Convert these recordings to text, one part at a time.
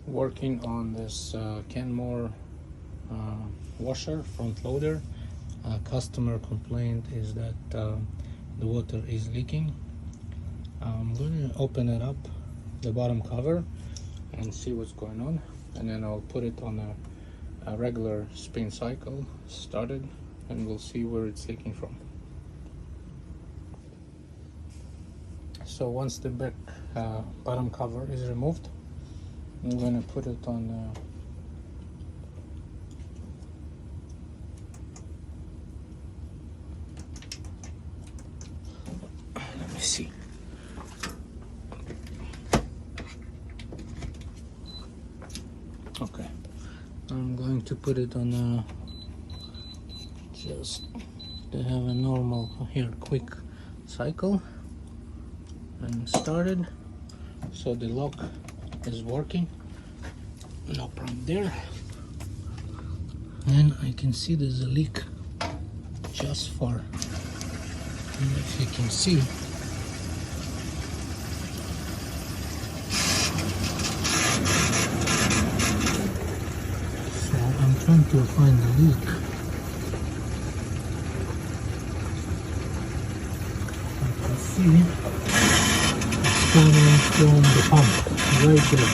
Working on this Kenmore washer front loader. Customer complaint is that the water is leaking. I'm going to open it up, the bottom cover, and see what's going on, and then I'll put it on a regular spin cycle started, and we'll see where it's leaking from. So once the back bottom cover is removed, I'm going to put it on let me see. Okay, I'm going to put it on just to have a normal here quick cycle, and started. So the lock is working, no problem there, and I can see there's a leak just far, and if you can see, so I'm trying to find the leak. I can see coming from the pump right there.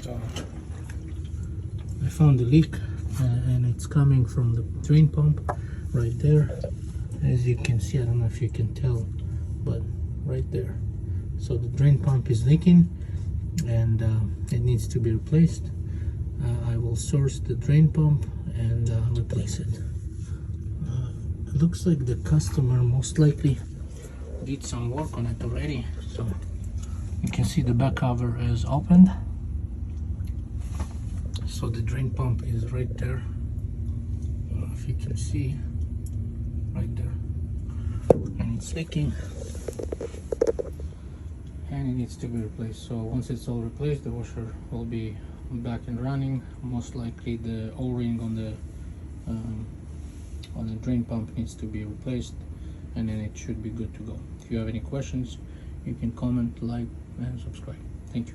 So I found the leak, and it's coming from the drain pump right there. As you can see, I don't know if you can tell, but right there. So the drain pump is leaking, and it needs to be replaced. I will source the drain pump and replace it. Looks like the customer most likely did some work on it already. So you can see the back cover is opened, so the drain pump is right there. If you can see, right there, and it's leaking, and it needs to be replaced. So once it's all replaced, the washer will be back and running. Most likely the O-ring on the drain pump needs to be replaced, and then it should be good to go. If you have any questions, you can comment, like, and subscribe. Thank you.